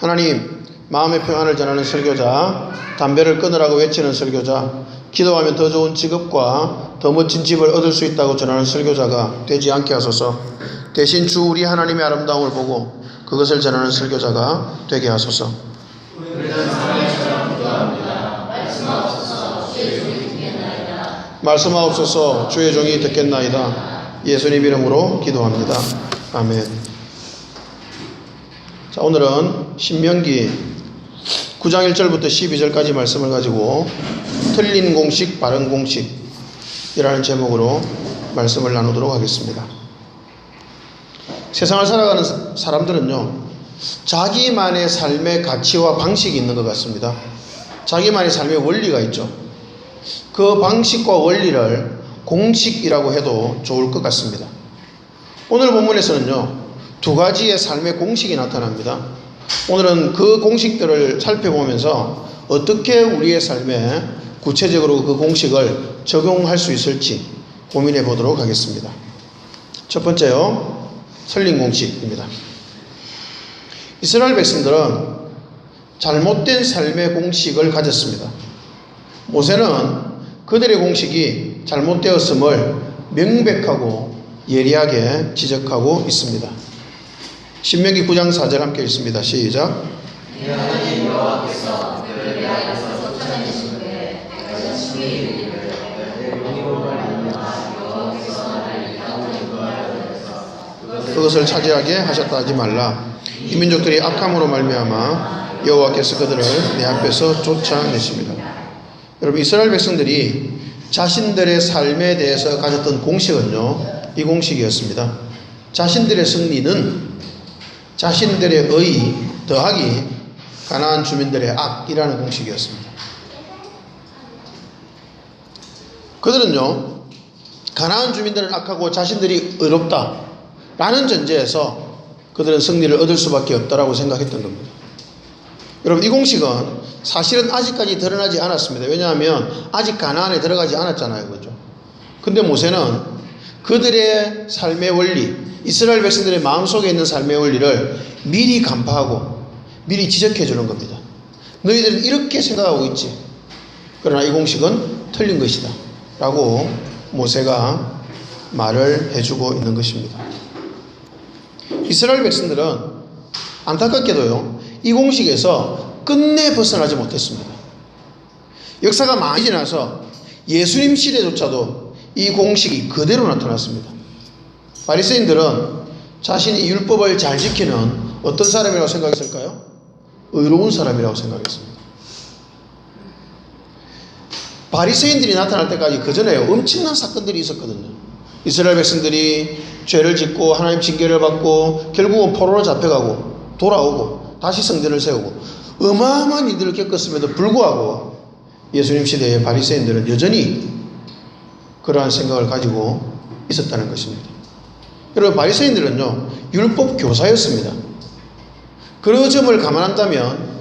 하나님, 마음의 평안을 전하는 설교자, 담배를 끊으라고 외치는 설교자, 기도하면 더 좋은 직업과 더 멋진 집을 얻을 수 있다고 전하는 설교자가 되지 않게 하소서. 대신 주 우리 하나님의 아름다움을 보고 그것을 전하는 설교자가 되게 하소서. 말씀하옵소서. 주의 종이 듣겠나이다. 예수님 이름으로 기도합니다. 아멘. 자, 오늘은 신명기 9장 1절부터 12절까지 말씀을 가지고 틀린 공식, 바른 공식이라는 제목으로 말씀을 나누도록 하겠습니다. 세상을 살아가는 사람들은요, 자기만의 삶의 가치와 방식이 있는 것 같습니다. 자기만의 삶의 원리가 있죠. 그 방식과 원리를 공식이라고 해도 좋을 것 같습니다. 오늘 본문에서는요, 두 가지의 삶의 공식이 나타납니다. 오늘은 그 공식들을 살펴보면서 어떻게 우리의 삶에 구체적으로 그 공식을 적용할 수 있을지 고민해 보도록 하겠습니다. 첫 번째요, 틀린 공식입니다. 이스라엘 백성들은 잘못된 삶의 공식을 가졌습니다. 모세는 그들의 공식이 잘못되었음을 명백하고 예리하게 지적하고 있습니다. 신명기 9장 4절 함께 읽습니다. 시작. 하나님 여호와께서 그를 내 앞에서 쫓아내신 후에 내가 심히 이르기를 내 용으로 말미암아 여호와께서 나를 이 땅으로 인도하여 내서 그것을 차지하게 하셨다 하지 말라. 이 민족들이 악함으로 말미암아 여호와께서 그들을 내 앞에서 쫓아내십니다. 여러분, 이스라엘 백성들이 자신들의 삶에 대해서 가졌던 공식은요, 이 공식이었습니다. 자신들의 승리는 자신들의 의 더하기 가나안 주민들의 악이라는 공식이었습니다. 그들은요, 가나안 주민들은 악하고 자신들이 의롭다라는 전제에서 그들은 승리를 얻을 수밖에 없다라고 생각했던 겁니다. 여러분, 이 공식은 사실은 아직까지 드러나지 않았습니다. 왜냐하면 아직 가나안에 들어가지 않았잖아요. 그죠? 근데 모세는 그들의 삶의 원리, 이스라엘 백성들의 마음속에 있는 삶의 원리를 미리 간파하고 미리 지적해 주는 겁니다. 너희들은 이렇게 생각하고 있지. 그러나 이 공식은 틀린 것이다 라고 모세가 말을 해주고 있는 것입니다. 이스라엘 백성들은 안타깝게도요, 이 공식에서 끝내 벗어나지 못했습니다. 역사가 많이 지나서 예수님 시대조차도 이 공식이 그대로 나타났습니다. 바리새인들은 자신이 율법을 잘 지키는 어떤 사람이라고 생각했을까요? 의로운 사람이라고 생각했습니다. 바리새인들이 나타날 때까지 그 전에 엄청난 사건들이 있었거든요. 이스라엘 백성들이 죄를 짓고 하나님 징계를 받고 결국은 포로로 잡혀가고 돌아오고 다시 성전을 세우고 어마어마한 일들을 겪었음에도 불구하고 예수님 시대의 바리새인들은 여전히 그러한 생각을 가지고 있었다는 것입니다. 여러분, 바리새인들은요, 율법 교사였습니다. 그 점을 감안한다면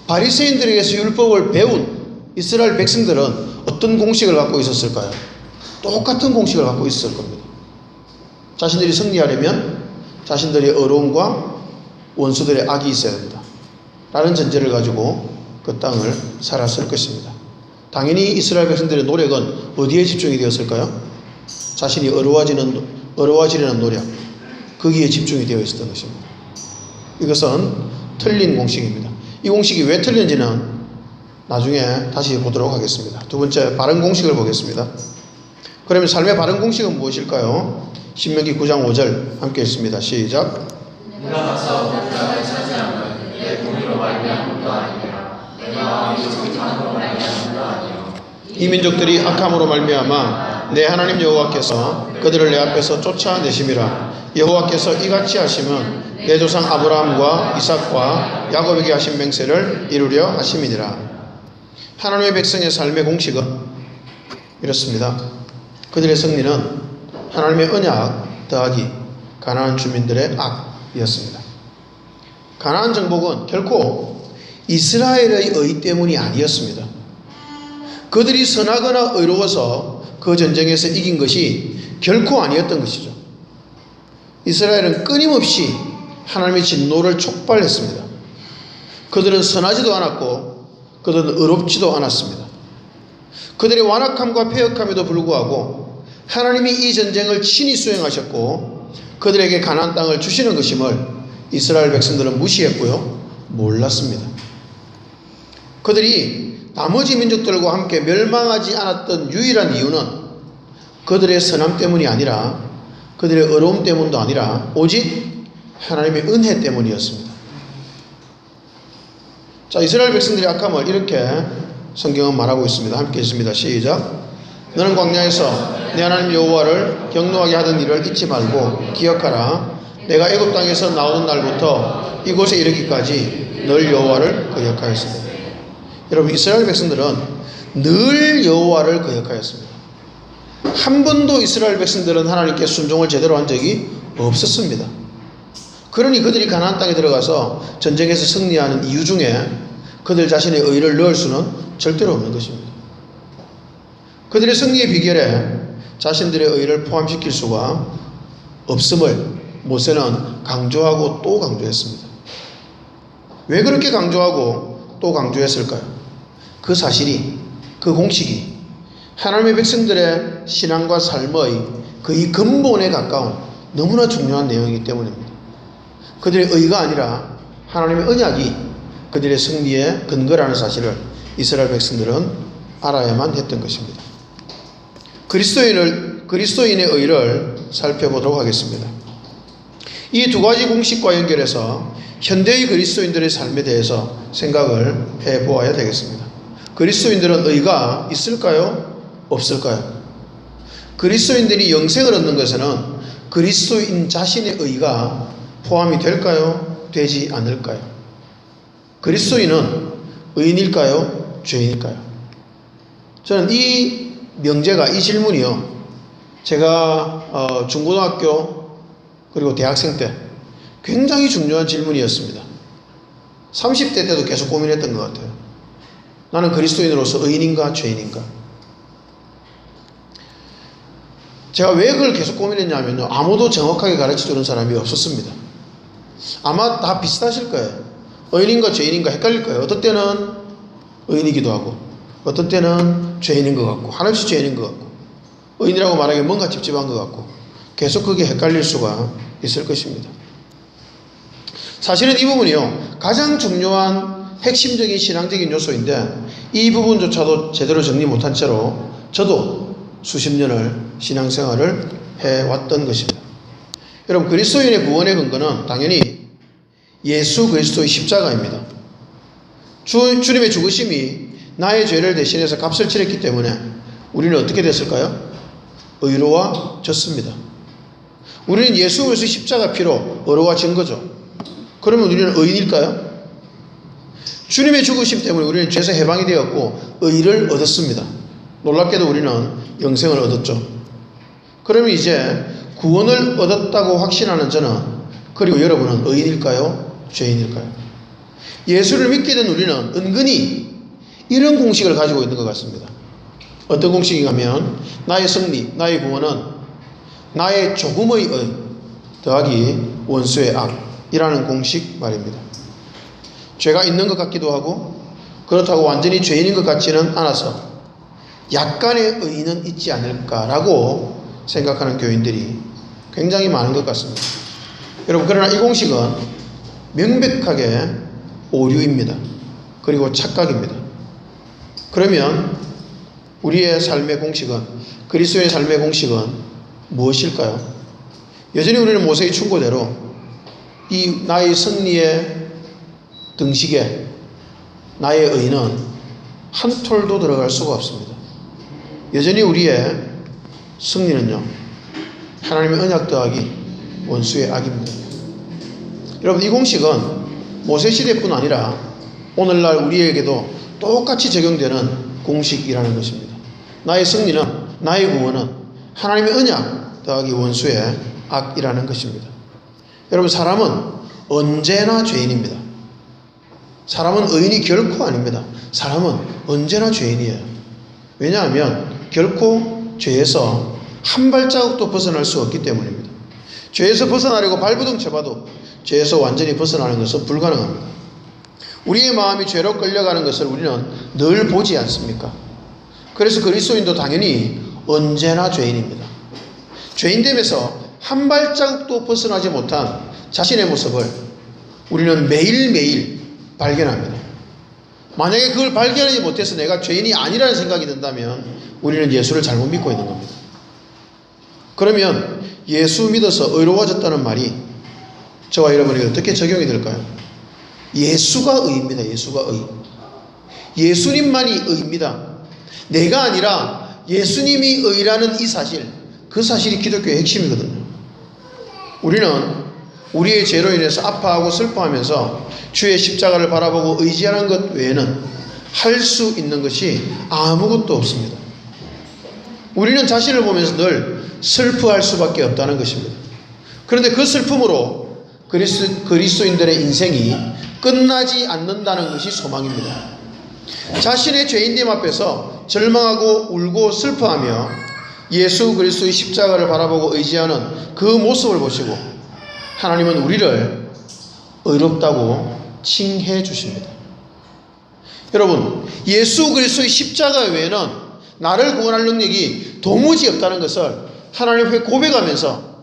바리새인들에게서 율법을 배운 이스라엘 백성들은 어떤 공식을 갖고 있었을까요? 똑같은 공식을 갖고 있었을 겁니다. 자신들이 승리하려면 자신들의 어려움과 원수들의 악이 있어야 된다 라는 전제를 가지고 그 땅을 살았을 것입니다. 당연히 이스라엘 백성들의 노력은 어디에 집중이 되었을까요? 자신이 어려워지려는 노력, 거기에 집중이 되어 있었던 것입니다. 이것은 틀린 공식입니다. 이 공식이 왜 틀린지는 나중에 다시 보도록 하겠습니다. 두 번째, 바른 공식을 보겠습니다. 그러면 삶의 바른 공식은 무엇일까요? 신명기 9장 5절 함께 읽습니다. 시작. 네가 가서 그 땅을 차지하면 내 공의로 말미암음도 아니라 내 마음이 정직함으로 말미암음도 아니요 이 민족들이 악함으로 말미암아 내 하나님 여호와께서 그들을 내 앞에서 쫓아내심이라. 여호와께서 이같이 하시면 내 조상 아브라함과 이삭과 야곱에게 하신 맹세를 이루려 하심이니라. 하나님의 백성의 삶의 공식은 이렇습니다. 그들의 승리는 하나님의 언약 더하기 가나안 주민들의 악이었습니다. 가나안 정복은 결코 이스라엘의 의 때문이 아니었습니다. 그들이 선하거나 의로워서 그 전쟁에서 이긴 것이 결코 아니었던 것이죠. 이스라엘은 끊임없이 하나님의 진노를 촉발했습니다. 그들은 선하지도 않았고 그들은 의롭지도 않았습니다. 그들의 완악함과 패역함에도 불구하고 하나님이 이 전쟁을 친히 수행하셨고 그들에게 가나안 땅을 주시는 것임을 이스라엘 백성들은 무시했고요, 몰랐습니다. 그들이 나머지 민족들과 함께 멸망하지 않았던 유일한 이유는 그들의 선함 때문이 아니라 그들의 의로움 때문도 아니라 오직 하나님의 은혜 때문이었습니다. 자, 이스라엘 백성들의 악함을 이렇게 성경은 말하고 있습니다. 함께 읽습니다. 시작. 너는 광야에서 내 하나님 여호와를 경노하게 하던 일을 잊지 말고 기억하라. 내가 애굽 땅에서 나오는 날부터 이곳에 이르기까지 늘 여호와를 거역하였습니다. 여러분, 이스라엘 백성들은 늘 여호와를 거역하였습니다. 한 번도 이스라엘 백성들은 하나님께 순종을 제대로 한 적이 없었습니다. 그러니 그들이 가나안 땅에 들어가서 전쟁에서 승리하는 이유 중에 그들 자신의 의를 넣을 수는 절대로 없는 것입니다. 그들의 승리의 비결에 자신들의 의를 포함시킬 수가 없음을 모세는 강조하고 또 강조했습니다. 왜 그렇게 강조하고 또 강조했을까요? 그 사실이, 그 공식이 하나님의 백성들의 신앙과 삶의 그 근본에 가까운 너무나 중요한 내용이기 때문입니다. 그들의 의가 아니라 하나님의 언약이 그들의 승리의 근거라는 사실을 이스라엘 백성들은 알아야만 했던 것입니다. 그리스도인의 의를 살펴보도록 하겠습니다. 이 두 가지 공식과 연결해서 현대의 그리스도인들의 삶에 대해서 생각을 해보아야 되겠습니다. 그리스도인들은 의가 있을까요? 없을까요? 그리스도인들이 영생을 얻는 것에는 그리스도인 자신의 의가 포함이 될까요? 되지 않을까요? 그리스도인은 의인일까요? 죄인일까요? 저는 이 명제가, 이 질문이요, 제가 중고등학교 그리고 대학생 때 굉장히 중요한 질문이었습니다. 30대 때도 계속 고민했던 것 같아요. 나는 그리스도인으로서 의인인가 죄인인가? 제가 왜 그걸 계속 고민했냐면요, 아무도 정확하게 가르쳐주는 사람이 없었습니다. 아마 다 비슷하실 거예요. 의인인가 죄인인가 헷갈릴 거예요. 어떤 때는 의인이기도 하고 어떤 때는 죄인인 것 같고 한없이 죄인인 것 같고 의인이라고 말하기 뭔가 찝찝한 것 같고 계속 그게 헷갈릴 수가 있을 것입니다. 사실은 이 부분이요, 가장 중요한 핵심적인 신앙적인 요소인데 이 부분조차도 제대로 정리 못한 채로 저도 수십 년을 신앙생활을 해왔던 것입니다. 여러분, 그리스도인의 구원의 근거는 당연히 예수 그리스도의 십자가입니다. 주님의 죽으심이 나의 죄를 대신해서 값을 치렀기 때문에 우리는 어떻게 됐을까요? 의로워졌습니다. 우리는 예수 그리스도의 십자가 피로 의로워진 거죠. 그러면 우리는 의인일까요? 주님의 죽으심 때문에 우리는 죄에서 해방이 되었고 의를 얻었습니다. 놀랍게도 우리는 영생을 얻었죠. 그러면 이제 구원을 얻었다고 확신하는 저는, 그리고 여러분은 의인일까요? 죄인일까요? 예수를 믿게 된 우리는 은근히 이런 공식을 가지고 있는 것 같습니다. 어떤 공식이냐면 나의 승리, 나의 구원은 나의 조금의 의 더하기 원수의 악이라는 공식 말입니다. 죄가 있는 것 같기도 하고 그렇다고 완전히 죄인인 것 같지는 않아서 약간의 의의는 있지 않을까라고 생각하는 교인들이 굉장히 많은 것 같습니다. 여러분, 그러나 이 공식은 명백하게 오류입니다. 그리고 착각입니다. 그러면 우리의 삶의 공식은, 그리스도의 삶의 공식은 무엇일까요? 여전히 우리는 모세의 충고대로 이 나의 승리의 등식에 나의 의는 한 톨도 들어갈 수가 없습니다. 여전히 우리의 승리는요, 하나님의 언약 더하기 원수의 악입니다. 여러분, 이 공식은 모세시대뿐 아니라 오늘날 우리에게도 똑같이 적용되는 공식이라는 것입니다. 나의 승리는, 나의 구원은 하나님의 언약 더하기 원수의 악이라는 것입니다. 여러분, 사람은 언제나 죄인입니다. 사람은 의인이 결코 아닙니다. 사람은 언제나 죄인이에요. 왜냐하면 결코 죄에서 한 발자국도 벗어날 수 없기 때문입니다. 죄에서 벗어나려고 발부둥 쳐봐도 죄에서 완전히 벗어나는 것은 불가능합니다. 우리의 마음이 죄로 끌려가는 것을 우리는 늘 보지 않습니까? 그래서 그리스도인도 당연히 언제나 죄인입니다. 죄인됨에서 한 발자국도 벗어나지 못한 자신의 모습을 우리는 매일매일 발견합니다. 만약에 그걸 발견하지 못해서 내가 죄인이 아니라는 생각이 든다면 우리는 예수를 잘못 믿고 있는 겁니다. 그러면 예수 믿어서 의로워졌다는 말이 저와 여러분에게 어떻게 적용이 될까요? 예수가 의입니다. 예수가 의. 예수님만이 의입니다. 내가 아니라 예수님이 의라는 이 사실, 그 사실이 기독교의 핵심이거든요. 우리는 우리의 죄로 인해서 아파하고 슬퍼하면서 주의 십자가를 바라보고 의지하는 것 외에는 할 수 있는 것이 아무것도 없습니다. 우리는 자신을 보면서 늘 슬퍼할 수밖에 없다는 것입니다. 그런데 그 슬픔으로 그리스도인들의 인생이 끝나지 않는다는 것이 소망입니다. 자신의 죄인됨 앞에서 절망하고 울고 슬퍼하며 예수 그리스도의 십자가를 바라보고 의지하는 그 모습을 보시고 하나님은 우리를 의롭다고 칭해 주십니다. 여러분, 예수 그리스도의 십자가 외에는 나를 구원할 능력이 도무지 없다는 것을 하나님 앞에 고백하면서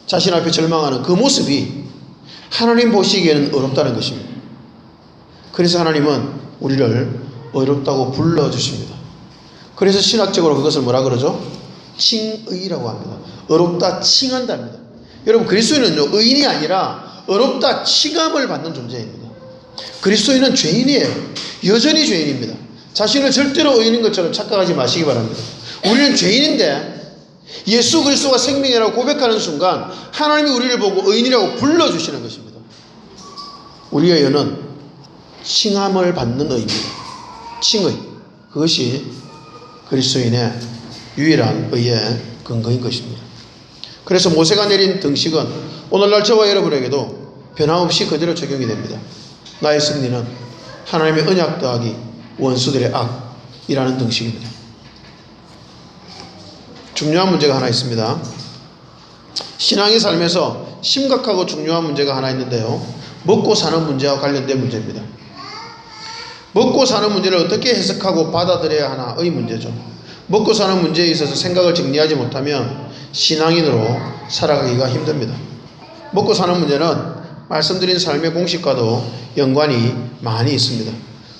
자신 앞에 절망하는 그 모습이 하나님 보시기에는 어렵다는 것입니다. 그래서 하나님은 우리를 어렵다고 불러주십니다. 그래서 신학적으로 그것을 뭐라 그러죠? 칭의라고 합니다. 어렵다 칭한답니다. 여러분, 그리스도인은요, 의인이 아니라 어렵다 칭함을 받는 존재입니다. 그리스도인은 죄인이에요. 여전히 죄인입니다. 자신을 절대로 의인인 것처럼 착각하지 마시기 바랍니다. 우리는 죄인인데 예수 그리스도가 생명이라고 고백하는 순간 하나님이 우리를 보고 의인이라고 불러주시는 것입니다. 우리의 의는 칭함을 받는 의입니다. 칭의. 그것이 그리스도인의 유일한 의의 근거인 것입니다. 그래서 모세가 내린 등식은 오늘날 저와 여러분에게도 변함없이 그대로 적용이 됩니다. 나의 승리는 하나님의 언약 더하기 원수들의 악이라는 등식입니다. 중요한 문제가 하나 있습니다. 신앙의 삶에서 심각하고 중요한 문제가 하나 있는데요. 먹고 사는 문제와 관련된 문제입니다. 먹고 사는 문제를 어떻게 해석하고 받아들여야 하나의 문제죠. 먹고 사는 문제에 있어서 생각을 정리하지 못하면 신앙인으로 살아가기가 힘듭니다. 먹고 사는 문제는 말씀드린 삶의 공식과도 연관이 많이 있습니다.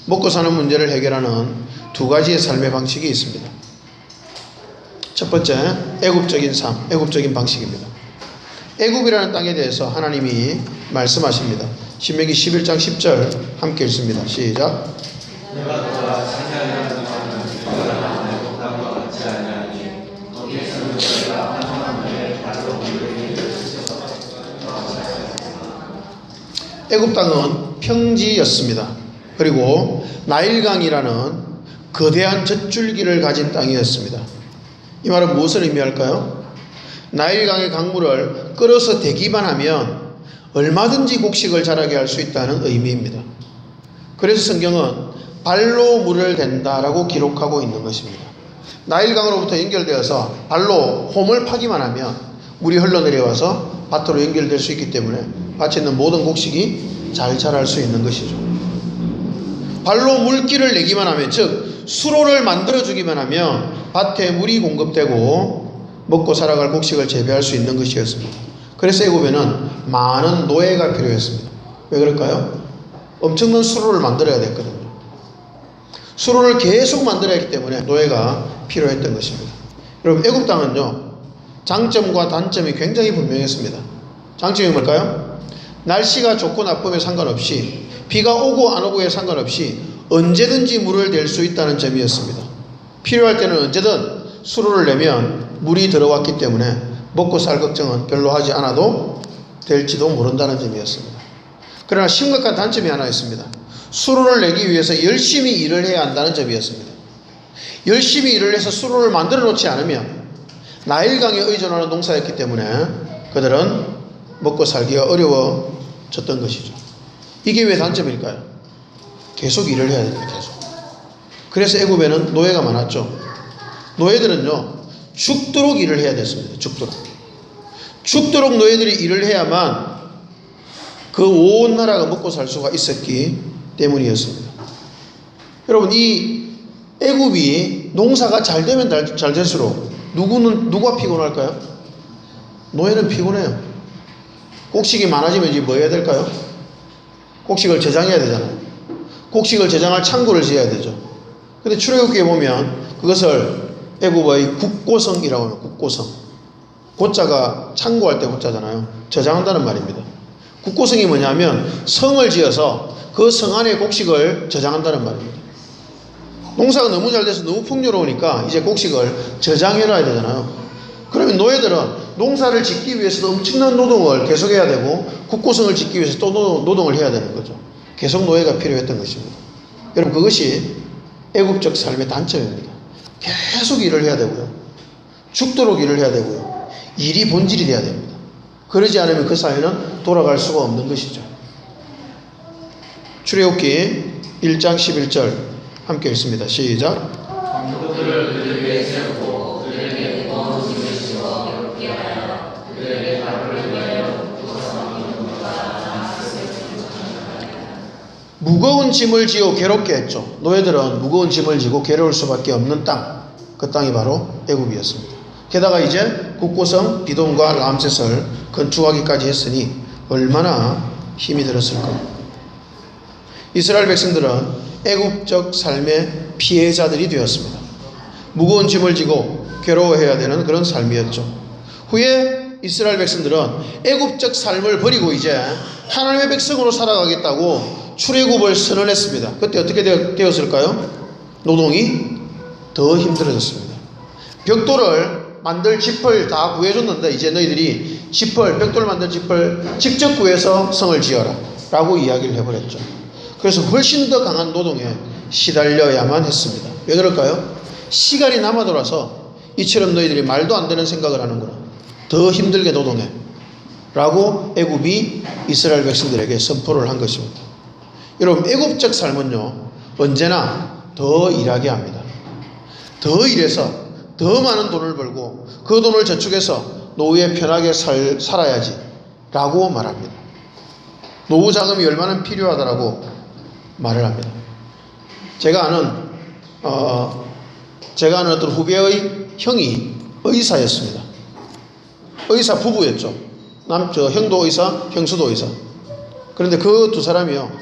먹고 사는 문제를 해결하는 두 가지의 삶의 방식이 있습니다. 첫 번째, 애굽적인 삶, 애굽적인 방식입니다. 애굽이라는 땅에 대해서 하나님이 말씀하십니다. 신명기 11장 10절 함께 읽습니다. 시작. 애굽 땅은 평지였습니다. 그리고 나일강이라는 거대한 젖줄기를 가진 땅이었습니다. 이 말은 무엇을 의미할까요? 나일강의 강물을 끌어서 대기만 하면 얼마든지 곡식을 자라게 할 수 있다는 의미입니다. 그래서 성경은 발로 물을 댄다라고 기록하고 있는 것입니다. 나일강으로부터 연결되어서 발로 홈을 파기만 하면 물이 흘러내려와서 밭으로 연결될 수 있기 때문에 밭에 있는 모든 곡식이 잘 자랄 수 있는 것이죠. 발로 물기를 내기만 하면, 즉 수로를 만들어주기만 하면 밭에 물이 공급되고 먹고 살아갈 곡식을 재배할 수 있는 것이었습니다. 그래서 애굽에는 많은 노예가 필요했습니다. 왜 그럴까요? 엄청난 수로를 만들어야 됐거든요. 수로를 계속 만들어야 했기 때문에 노예가 필요했던 것입니다. 여러분, 애굽 땅은요, 장점과 단점이 굉장히 분명했습니다. 장점이 뭘까요? 날씨가 좋고 나쁨에 상관없이, 비가 오고 안 오고에 상관없이 언제든지 물을 댈 수 있다는 점이었습니다. 필요할 때는 언제든 수로를 내면 물이 들어왔기 때문에 먹고 살 걱정은 별로 하지 않아도 될지도 모른다는 점이었습니다. 그러나 심각한 단점이 하나 있습니다. 수로를 내기 위해서 열심히 일을 해야 한다는 점이었습니다. 열심히 일을 해서 수로를 만들어 놓지 않으면 나일강에 의존하는 농사였기 때문에 그들은 먹고 살기가 어려워졌던 것이죠. 이게 왜 단점일까요? 계속 일을 해야 됩니다. 계속. 그래서 애굽에는 노예가 많았죠. 노예들은요, 죽도록 일을 해야 됐습니다. 죽도록 노예들이 일을 해야만 그 온 나라가 먹고 살 수가 있었기 때문이었습니다. 여러분, 이 애굽이 농사가 잘 되면 잘 될수록 누가 피곤할까요? 노예는 피곤해요. 곡식이 많아지면 이제 뭐 해야 될까요? 곡식을 저장해야 되잖아요. 곡식을 저장할 창고를 지어야 되죠. 근데 출애굽기에 보면 그것을 애굽의 국고성이라고 합니다. 국고성. 고자가 창고할 때 고자잖아요. 저장한다는 말입니다. 국고성이 뭐냐면 성을 지어서 그 성 안에 곡식을 저장한다는 말입니다. 농사가 너무 잘 돼서 너무 풍요로우니까 이제 곡식을 저장해놔야 되잖아요. 그러면 노예들은 농사를 짓기 위해서도 엄청난 노동을 계속해야 되고 국고성을 짓기 위해서 또 노동을 해야 되는 거죠. 계속 노예가 필요했던 것입니다. 여러분, 그것이 애굽적 삶의 단점입니다. 계속 일을 해야 되고요. 죽도록 일을 해야 되고요. 일이 본질이 돼야 됩니다. 그러지 않으면 그 사회는 돌아갈 수가 없는 것이죠. 출애굽기 1장 11절 함께 읽습니다. 시작. 그들을 그들 위에 세우고 그들에게 무거운 짐을 씌워 괴롭게 하여 그들에게 발을 위하여 무거운 짐을 지어 괴롭게 했죠. 노예들은 무거운 짐을 지고 괴로울 수밖에 없는 땅, 그 땅이 바로 애굽이었습니다. 게다가 이제 국고성 비돔과 람셋을 건축하기까지 했으니 얼마나 힘이 들었을까. 이스라엘 백성들은 애굽적 삶의 피해자들이 되었습니다. 무거운 짐을 지고 괴로워해야 되는 그런 삶이었죠. 후에 이스라엘 백성들은 애굽적 삶을 버리고 이제 하나님의 백성으로 살아가겠다고 출애굽을 선언했습니다. 그때 어떻게 되었을까요? 노동이 더 힘들어졌습니다. 벽돌을 만들 짚을 다 구해줬는데 이제 너희들이 벽돌 만들 짚을 직접 구해서 성을 지어라 라고 이야기를 해버렸죠. 그래서 훨씬 더 강한 노동에 시달려야만 했습니다. 왜 그럴까요? 시간이 남아돌아서 이처럼 너희들이 말도 안 되는 생각을 하는구나, 더 힘들게 노동해 라고 애굽이 이스라엘 백성들에게 선포를 한 것입니다. 여러분, 애굽적 삶은요 언제나 더 일하게 합니다. 더 일해서 더 많은 돈을 벌고 그 돈을 저축해서 노후에 편하게 살아야지 라고 말합니다. 노후 자금이 얼마나 필요하다라고 말을 합니다. 제가 아는 어떤 후배의 형이 의사였습니다. 의사 부부였죠. 형도 의사, 형수도 의사. 그런데 그 두 사람이요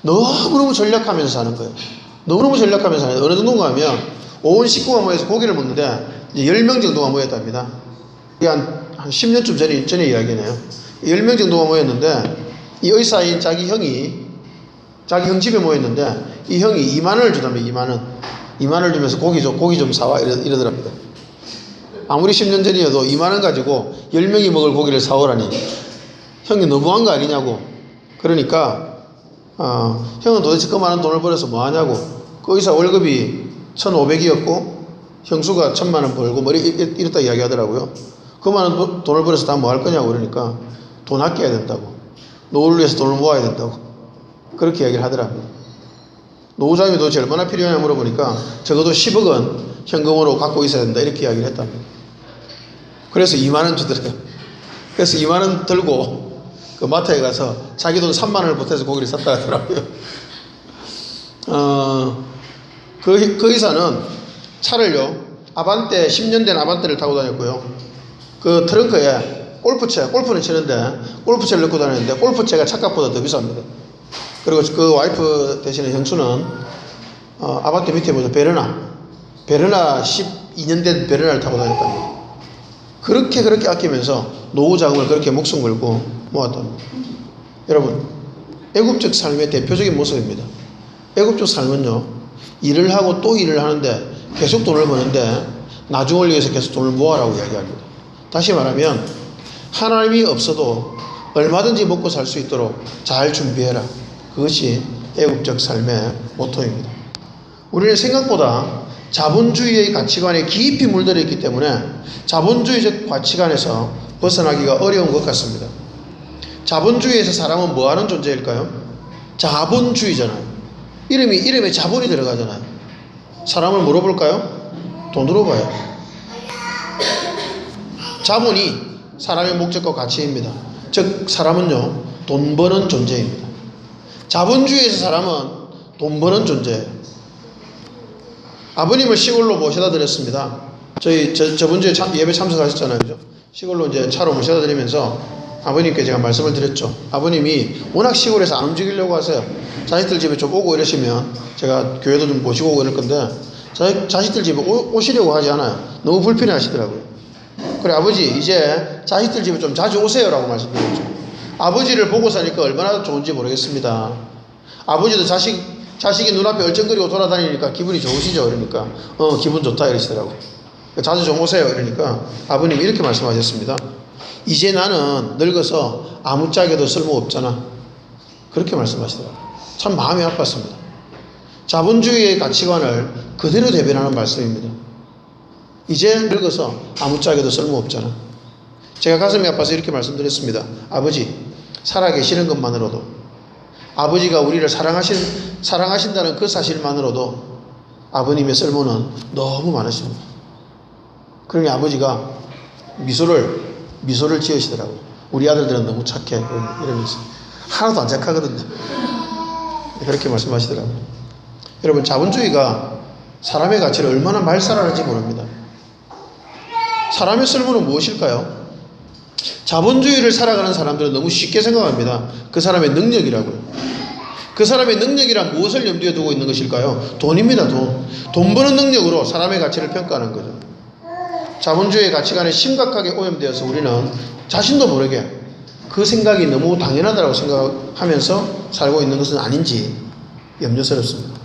너무너무 전략하면서 사는 거예요. 너무너무 전략하면서 사는 거예요. 어느 정도인가 하면 온 식구가 모여서 고기를 먹는데 10명 정도가 모였답니다. 이게 한 10년쯤 전에 이야기네요. 10명 정도가 모였는데 이 의사인 자기 형 집에 모였는데 이 형이 2만 원을 주답니다. 2만 원을 주면서 고기 좀 사와 이러더랍니다. 아무리 10년 전이어도 2만 원 가지고 10명이 먹을 고기를 사오라니 형이 너무한 거 아니냐고. 그러니까 형은 도대체 그 많은 돈을 벌어서 뭐 하냐고. 그 의사 월급이 1,500이었고 형수가 1,000만 원 벌고 뭐 이랬다 이야기하더라고요. 그 많은 돈을 벌어서 다 뭐 할 거냐고. 그러니까 돈 아껴야 된다고. 노후를 위해서 돈을 모아야 된다고. 그렇게 이야기를 하더랍니다. 노후 자금이 도대체 얼마나 필요하냐 물어보니까 적어도 10억은 현금으로 갖고 있어야 된다 이렇게 이야기를 했답니다. 그래서 2만 원 주더래요. 그래서 2만 원 들고 그 마트에 가서 자기 돈 3만 원을 보태서 고기를 샀다 하더라고요. 그 의사는 차를요 아반떼 10년 된 아반떼를 타고 다녔고요. 그 트렁크에 골프는 치는데 골프채를 넣고 다녔는데 골프채가 차값보다 더 비쌉니다. 그리고 그 와이프 대신에 형수는 아반떼 밑에 뭐죠? 베르나 12년 된 베르나를 타고 다녔답니다. 그렇게 아끼면서 노후 자금을 그렇게 목숨 걸고 모았답니다. 여러분, 애굽적 삶의 대표적인 모습입니다. 애굽적 삶은요 일을 하고 또 일을 하는데 계속 돈을 버는데 나중을 위해서 계속 돈을 모아라고 이야기합니다. 다시 말하면 하나님이 없어도 얼마든지 먹고 살 수 있도록 잘 준비해라. 그것이 애국적 삶의 모토입니다. 우리는 생각보다 자본주의의 가치관에 깊이 물들어 있기 때문에 자본주의적 가치관에서 벗어나기가 어려운 것 같습니다. 자본주의에서 사람은 뭐 하는 존재일까요? 자본주의잖아요. 이름에 자본이 들어가잖아요. 사람을 뭐로 볼까요? 돈으로 봐요. 자본이 사람의 목적과 가치입니다. 즉 사람은요 돈 버는 존재입니다. 자본주의에서 사람은 돈 버는 존재예요. 아버님을 시골로 모셔다 드렸습니다. 저번 주에 예배 참석하셨잖아요. 그죠? 시골로 이제 차로 모셔다 드리면서 아버님께 제가 말씀을 드렸죠. 아버님이 워낙 시골에서 안 움직이려고 하세요. 자식들 집에 좀 오고 이러시면 제가 교회도 좀 모시고 오고 이럴 건데 자식들 집에 오시려고 하지 않아요. 너무 불편해 하시더라고요. 그래, 아버지 이제 자식들 집에 좀 자주 오세요 라고 말씀드렸죠. 아버지를 보고 사니까 얼마나 좋은지 모르겠습니다. 아버지도 자식이 눈앞에 얼쩡거리고 돌아다니니까 기분이 좋으시죠? 그러니까 기분 좋다 이러시더라고요. 자주 좀 오세요 이러니까 아버님이 이렇게 말씀하셨습니다. 이제 나는 늙어서 아무짝에도 쓸모없잖아. 그렇게 말씀하시더라고요. 참 마음이 아팠습니다. 자본주의의 가치관을 그대로 대변하는 말씀입니다. 이제 늙어서 아무짝에도 쓸모없잖아. 제가 가슴이 아파서 이렇게 말씀드렸습니다. 아버지, 살아계시는 것만으로도, 아버지가 우리를 사랑하신다는 그 사실만으로도 아버님의 쓸모는 너무 많으십니다. 그러니 아버지가 미소를 지으시더라고요. 우리 아들들은 너무 착해 이러면서. 하나도 안 착하거든요. 그렇게 말씀하시더라고요. 여러분, 자본주의가 사람의 가치를 얼마나 말살하는지 모릅니다. 사람의 쓸모는 무엇일까요? 자본주의를 살아가는 사람들은 너무 쉽게 생각합니다. 그 사람의 능력이라고요. 그 사람의 능력이란 무엇을 염두에 두고 있는 것일까요? 돈입니다. 돈 버는 능력으로 사람의 가치를 평가하는 거죠. 자본주의의 가치관에 심각하게 오염되어서 우리는 자신도 모르게 그 생각이 너무 당연하다고 생각하면서 살고 있는 것은 아닌지 염려스럽습니다.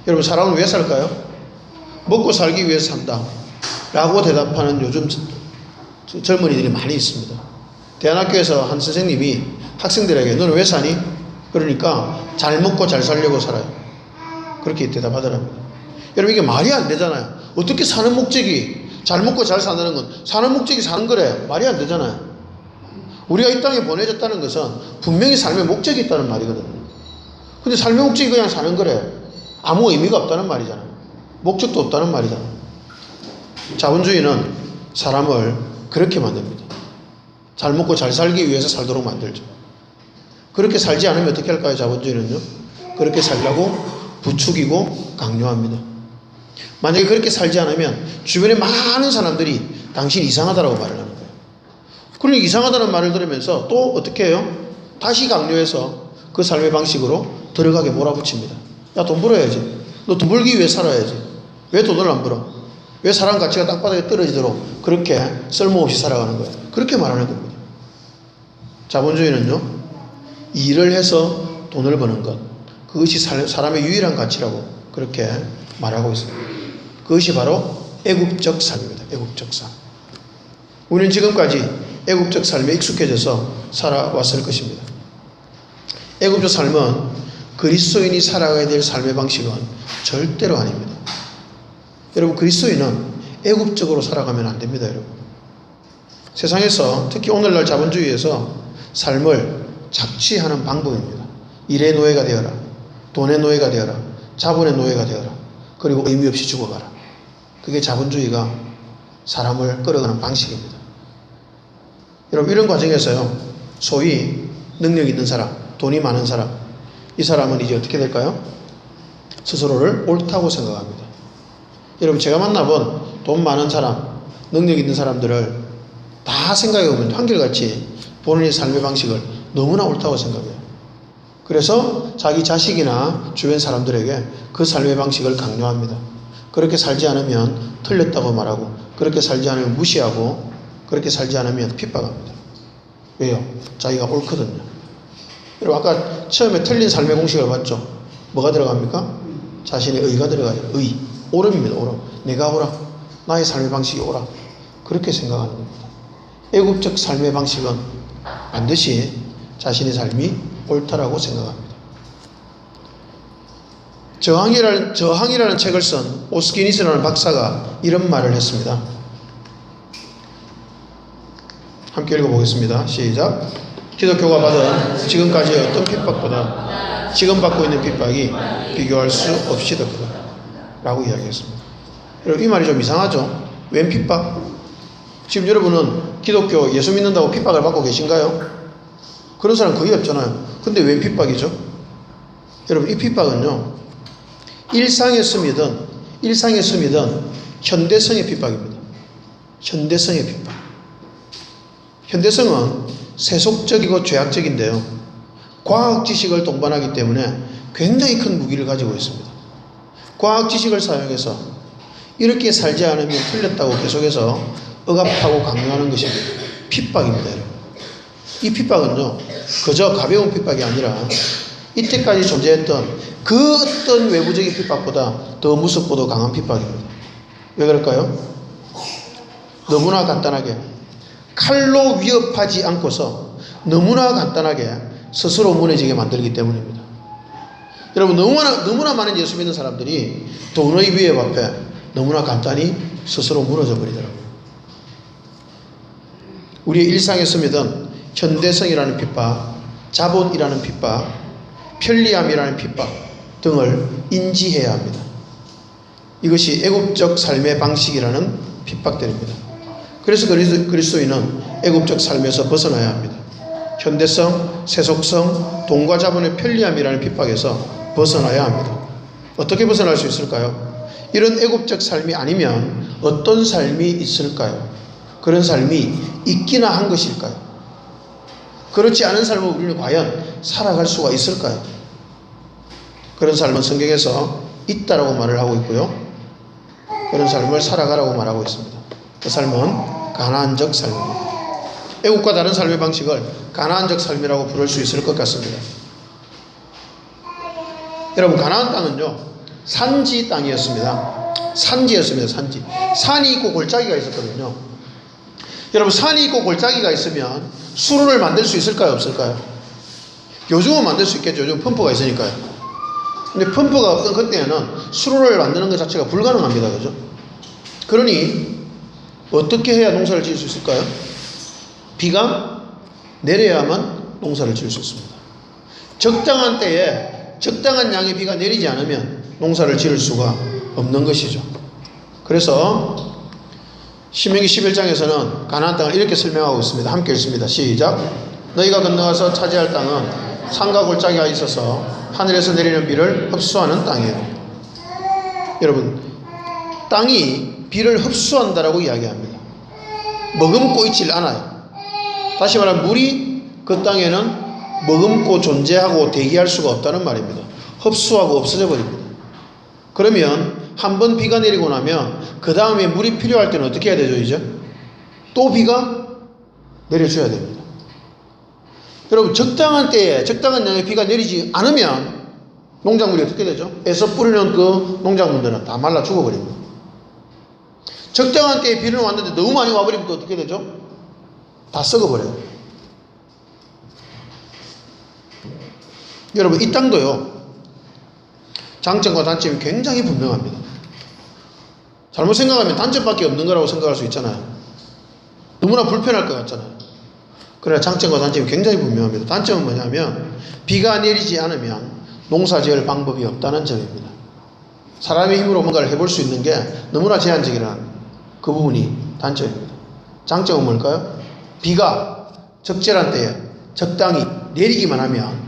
여러분, 사람은 왜 살까요? 먹고 살기 위해서 산다 라고 대답하는 요즘 젊은이들이 많이 있습니다. 대안학교에서 한 선생님이 학생들에게 너는 왜 사니? 그러니까 잘 먹고 잘 살려고 살아요. 그렇게 대답하더라고요. 여러분, 이게 말이 안 되잖아요. 어떻게 사는 목적이 잘 먹고 잘 사는 건 사는 목적이 사는 거래. 말이 안 되잖아요. 우리가 이 땅에 보내졌다는 것은 분명히 삶의 목적이 있다는 말이거든요. 근데 삶의 목적이 그냥 사는 거래. 아무 의미가 없다는 말이잖아요. 목적도 없다는 말이잖아요. 자본주의는 사람을 그렇게 만듭니다. 잘 먹고 잘 살기 위해서 살도록 만들죠. 그렇게 살지 않으면 어떻게 할까요? 자본주의는요. 그렇게 살려고 부추기고 강요합니다. 만약에 그렇게 살지 않으면 주변에 많은 사람들이 당신 이상하다라고 말을 하는 거예요. 그러니 이상하다는 말을 들으면서 또 어떻게 해요? 다시 강요해서 그 삶의 방식으로 들어가게 몰아붙입니다. 야, 돈 벌어야지. 너 돈 벌기 위해 살아야지. 왜 돈을 안 벌어? 왜 사람 가치가 땅바닥에 떨어지도록 그렇게 쓸모없이 살아가는 거예요? 그렇게 말하는 겁니다. 자본주의는요, 일을 해서 돈을 버는 것, 그것이 사람의 유일한 가치라고 그렇게 말하고 있습니다. 그것이 바로 애국적 삶입니다. 애국적 삶. 우리는 지금까지 애국적 삶에 익숙해져서 살아왔을 것입니다. 애국적 삶은 그리스도인이 살아가야 될 삶의 방식은 절대로 아닙니다. 여러분, 그리스도인은 애국적으로 살아가면 안 됩니다. 여러분, 세상에서 특히 오늘날 자본주의에서 삶을 착취하는 방법입니다. 일의 노예가 되어라, 돈의 노예가 되어라, 자본의 노예가 되어라, 그리고 의미 없이 죽어가라. 그게 자본주의가 사람을 끌어가는 방식입니다. 여러분, 이런 과정에서요, 소위 능력 있는 사람, 돈이 많은 사람, 이 사람은 이제 어떻게 될까요? 스스로를 옳다고 생각합니다. 여러분, 제가 만나본 돈 많은 사람, 능력 있는 사람들을 다 생각해보면 한결같이 본인의 삶의 방식을 너무나 옳다고 생각해요. 그래서 자기 자식이나 주변 사람들에게 그 삶의 방식을 강요합니다. 그렇게 살지 않으면 틀렸다고 말하고, 그렇게 살지 않으면 무시하고, 그렇게 살지 않으면 핍박합니다. 왜요? 자기가 옳거든요. 여러분, 아까 처음에 틀린 삶의 공식을 봤죠? 뭐가 들어갑니까? 자신의 의가 들어가요. 의. 옳음입니다. 옳음. 내가 옳아. 나의 삶의 방식이 옳아. 그렇게 생각하는 겁니다. 애국적 삶의 방식은 반드시 자신의 삶이 옳다라고 생각합니다. 저항이라는 책을 쓴 오스키니스라는 박사가 이런 말을 했습니다. 함께 읽어보겠습니다. 시작. 기독교가 받은 지금까지의 어떤 핍박보다 지금 받고 있는 핍박이 비교할 수 없이 더 크다 라고 이야기했습니다. 여러분, 이 말이 좀 이상하죠? 웬 핍박? 지금 여러분은 기독교 예수 믿는다고 핍박을 받고 계신가요? 그런 사람 거의 없잖아요. 근데 웬 핍박이죠? 여러분, 이 핍박은요, 일상의 섬이든 현대성의 핍박입니다. 현대성의 핍박. 현대성은 세속적이고 죄악적인데요, 과학 지식을 동반하기 때문에 굉장히 큰 무기를 가지고 있습니다. 과학 지식을 사용해서 이렇게 살지 않으면 틀렸다고 계속해서 억압하고 강요하는 것이 핍박입니다. 여러분. 이 핍박은요, 그저 가벼운 핍박이 아니라 이때까지 존재했던 그 어떤 외부적인 핍박보다 더 무섭고도 강한 핍박입니다. 왜 그럴까요? 너무나 간단하게 칼로 위협하지 않고서 너무나 간단하게 스스로 무너지게 만들기 때문입니다. 여러분, 너무나 많은 예수 믿는 사람들이 돈의 위협 앞에 너무나 간단히 스스로 무너져 버리더라고요. 우리의 일상의 섬이든 현대성이라는 핍박, 자본이라는 핍박, 편리함이라는 핍박 등을 인지해야 합니다. 이것이 애국적 삶의 방식이라는 핍박들입니다. 그래서 그리스도인은 애국적 삶에서 벗어나야 합니다. 현대성, 세속성, 돈과 자본의 편리함이라는 핍박에서 벗어나야 합니다. 어떻게 벗어날 수 있을까요? 이런 애국적 삶이 아니면 어떤 삶이 있을까요? 그런 삶이 있기나 한 것일까요? 그렇지 않은 삶을 우리는 과연 살아갈 수가 있을까요? 그런 삶은 성경에서 있다라고 말을 하고 있고요, 그런 삶을 살아가라고 말하고 있습니다. 그 삶은 가나안적 삶입니다. 애국과 다른 삶의 방식을 가나안적 삶이라고 부를 수 있을 것 같습니다. 여러분, 가나안 땅은요, 산지 땅이었습니다. 산지였습니다. 산지. 산이 있고 골짜기가 있었거든요. 여러분, 산이 있고 골짜기가 있으면 수로를 만들 수 있을까요? 없을까요? 요즘은 만들 수 있겠죠. 요즘 펌프가 있으니까요. 근데 펌프가 없던 그때에는 수로를 만드는 것 자체가 불가능합니다. 그죠? 그러니 어떻게 해야 농사를 지을 수 있을까요? 비가 내려야만 농사를 지을 수 있습니다. 적당한 때에 적당한 양의 비가 내리지 않으면 농사를 지을 수가 없는 것이죠. 그래서 신명기 11장에서는 가나안 땅을 이렇게 설명하고 있습니다. 함께 읽습니다. 시작. 너희가 건너가서 차지할 땅은 산과 골짜기가 있어서 하늘에서 내리는 비를 흡수하는 땅이에요. 여러분, 땅이 비를 흡수한다라고 이야기합니다. 머금고 있질 않아요. 다시 말하면 물이 그 땅에는 머금고 존재하고 대기할 수가 없다는 말입니다. 흡수하고 없어져 버립니다. 그러면 한번 비가 내리고 나면 그 다음에 물이 필요할 때는 어떻게 해야 되죠? 이제 또 비가 내려줘야 됩니다. 여러분, 적당한 때에 적당한 양의 비가 내리지 않으면 농작물이 어떻게 되죠? 애써 뿌리는 그 농작물들은 다 말라 죽어버립니다. 적당한 때에 비는 왔는데 너무 많이 와버리면 또 어떻게 되죠? 다 썩어버려요. 여러분, 이 땅도요, 장점과 단점이 굉장히 분명합니다. 잘못 생각하면 단점밖에 없는 거라고 생각할 수 있잖아요. 너무나 불편할 것 같잖아요. 그러나 장점과 단점이 굉장히 분명합니다. 단점은 뭐냐면 비가 내리지 않으면 농사 지을 방법이 없다는 점입니다. 사람의 힘으로 뭔가를 해볼 수 있는 게 너무나 제한적이라는 그 부분이 단점입니다. 장점은 뭘까요? 비가 적절한 때에 적당히 내리기만 하면